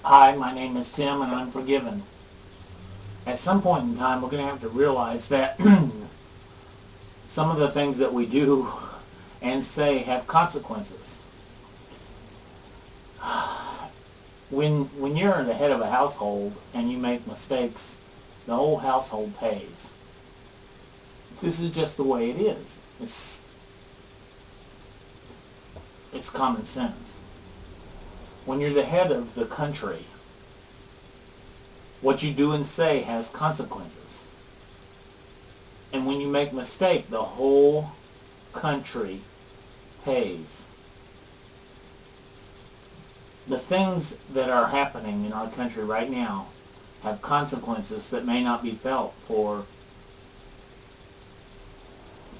Hi, my name is Tim and I'm forgiven. At some point in time, we're going to have to realize that some of the things that we do and say have consequences. When you're the head of a household and you make mistakes, the whole household pays. This is just the way it is. It's common sense. When you're the head of the country, what you do and say has consequences. And when you make a mistake, the whole country pays. The things that are happening in our country right now have consequences that may not be felt for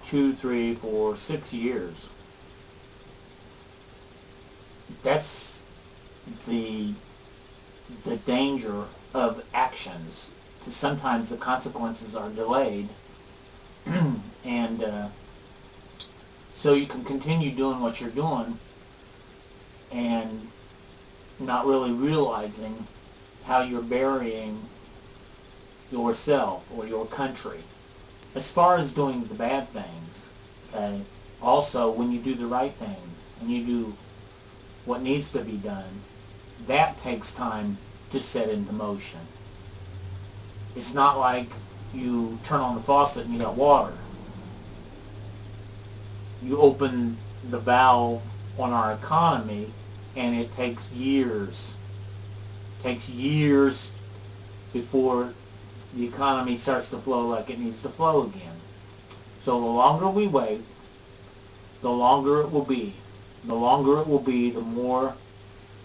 2, 3, 4, 6 years. That's the danger of actions. Sometimes the consequences are delayed and so you can continue doing what you're doing and not really realizing how you're burying yourself or your country. As far as doing the bad things, okay, also when you do the right things and you do what needs to be done, that takes time to set into motion. It's not like you turn on the faucet and you got water. You open the valve on our economy and it takes years. It takes years before the economy starts to flow like it needs to flow again. So the longer we wait, the longer it will be. The longer it will be, the more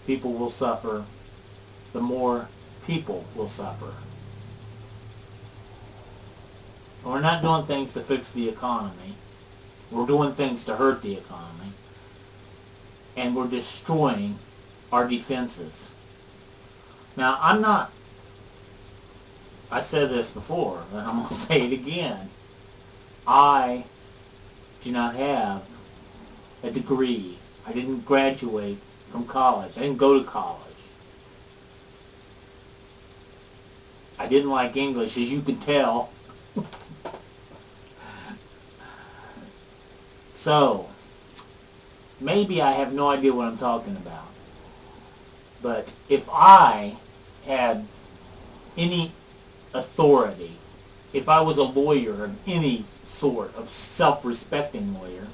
people will suffer. The more people will suffer. We're not doing things to fix the economy. We're doing things to hurt the economy. And we're destroying our defenses. Now, I said this before, and I'm going to say it again. I do not have a degree. I didn't graduate from college. I didn't go to college. I didn't like English, as you can tell. So, maybe I have no idea what I'm talking about. But if I had any authority, if I was a lawyer of any sort of self-respecting lawyer,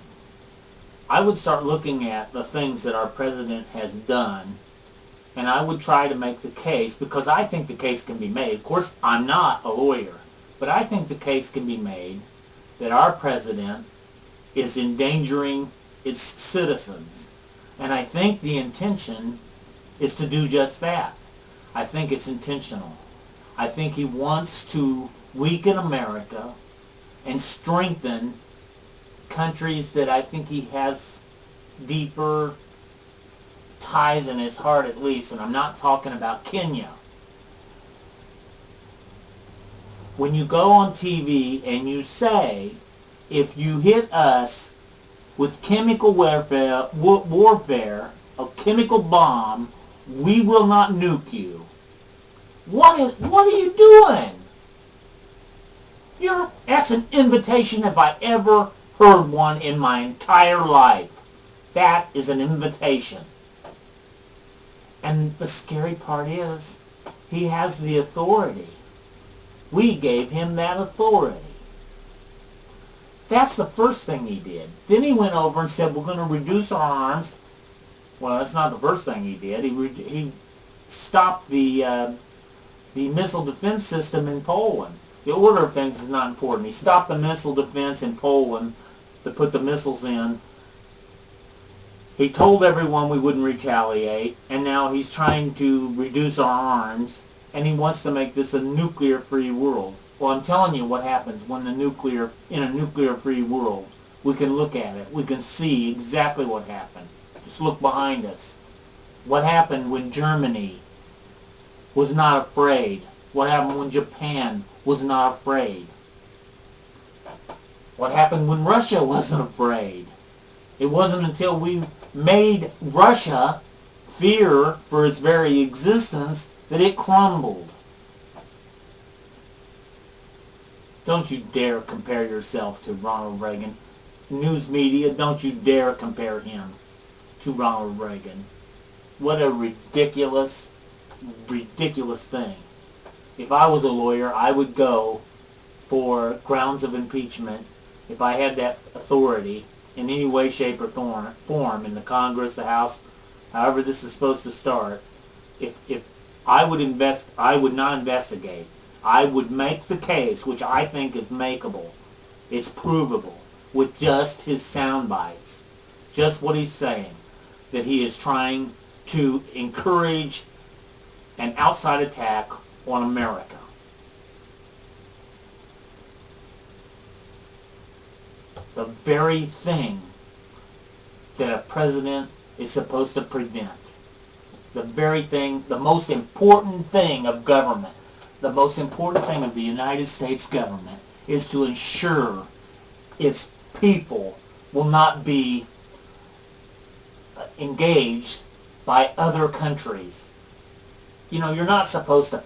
I would start looking at the things that our president has done, and I would try to make the case, because I think the case can be made. Of course, I'm not a lawyer, but I think the case can be made that our president is endangering its citizens. And I think the intention is to do just that. I think it's intentional. I think he wants to weaken America and strengthen countries that I think he has deeper ties in his heart, at least, and I'm not talking about Kenya. When you go on TV and you say, if you hit us with chemical warfare, a chemical bomb, we will not nuke you. What are you doing? That's an invitation if I ever heard one in my entire life. That is an invitation. And the scary part is, he has the authority. We gave him that authority. That's the first thing he did. Then he went over and said, we're going to reduce our arms. Well, that's not the first thing he did. He stopped the missile defense system in Poland. The order of things is not important. He stopped the missile defense in Poland to put the missiles in. He told everyone we wouldn't retaliate, and now he's trying to reduce our arms, and he wants to make this a nuclear-free world. Well, I'm telling you what happens when in a nuclear-free world. We can look at it. We can see exactly what happened. Just look behind us. What happened when Germany was not afraid? What happened when Japan was not afraid? What happened when Russia wasn't afraid? It wasn't until we made Russia fear for its very existence that it crumbled. Don't you dare compare yourself to Ronald Reagan. News media, don't you dare compare him to Ronald Reagan. What a ridiculous, ridiculous thing. If I was a lawyer, I would go for grounds of impeachment if I had that authority in any way, shape, or form in the Congress, the House, however this is supposed to start. If I would not investigate. I would make the case, which I think is makeable, it's provable, with just his sound bites, just what he's saying, that he is trying to encourage an outside attack on America. The very thing that a president is supposed to prevent. The very thing, the most important thing of government, the most important thing of the United States government is to ensure its people will not be engaged by other countries. You know, you're not supposed to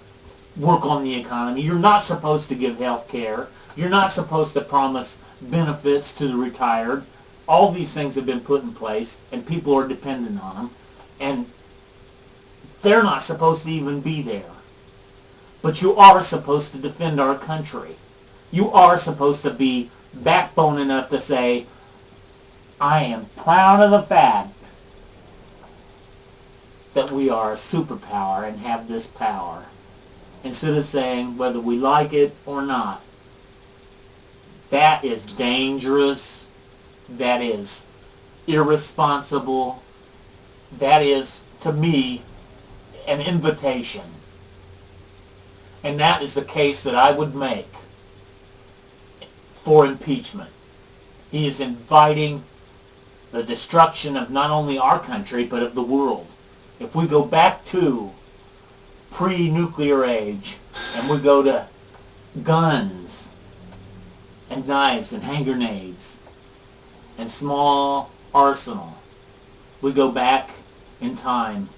work on the economy. You're not supposed to give health care. You're not supposed to promise benefits to the retired. All these things have been put in place, and people are dependent on them. And they're not supposed to even be there. But you are supposed to defend our country. You are supposed to be backbone enough to say, I am proud of the fact that we are a superpower and have this power. Instead of saying whether we like it or not. That is dangerous. That is irresponsible. That is, to me, an invitation. And that is the case that I would make for impeachment. He is inviting the destruction of not only our country, but of the world. If we go back to pre-nuclear age, and we go to guns, and knives, and hand grenades, and small arsenal, we go back in time,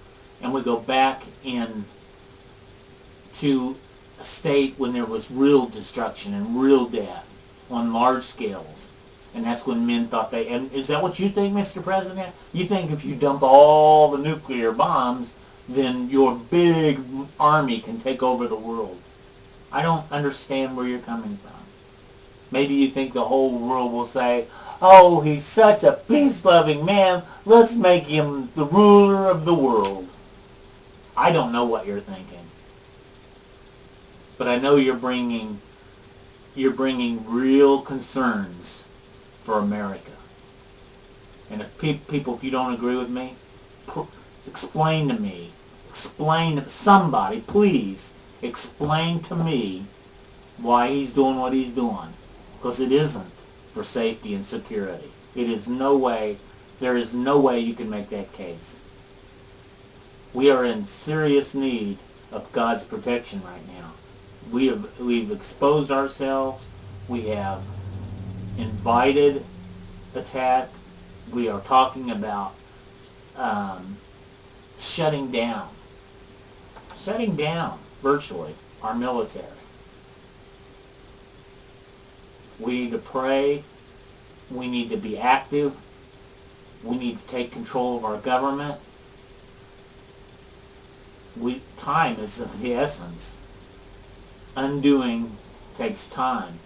and we go back in to a state when there was real destruction and real death on large scales. And that's when men thought they... And is that what you think, Mr. President? You think if you dump all the nuclear bombs, then your big army can take over the world? I don't understand where you're coming from. Maybe you think the whole world will say, oh, he's such a peace-loving man, let's make him the ruler of the world. I don't know what you're thinking. But I know you're bringing real concerns for America. And if people, if you don't agree with me, explain to me. Somebody, please, explain to me why he's doing what he's doing. Because it isn't for safety and security. It is no way, there is no way you can make that case. We are in serious need of God's protection right now. We've exposed ourselves. We have invited attack. We are talking about shutting down virtually our military. We need to pray. We need to be active. We need to take control of our government. Time is of the essence. Undoing takes time.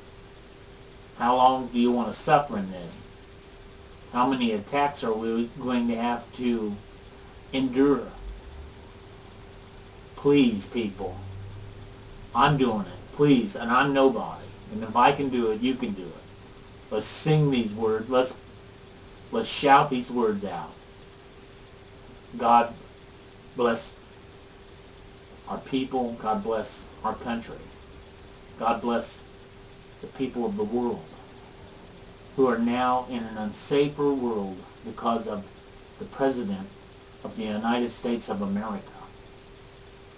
How long do you want to suffer in this? How many attacks are we going to have to endure? Please, people. I'm doing it. Please. And I'm nobody. And if I can do it, you can do it. Let's sing these words. Let's shout these words out. God bless our people. God bless our country. God bless the people of the world who are now in an unsafer world because of the President of the United States of America.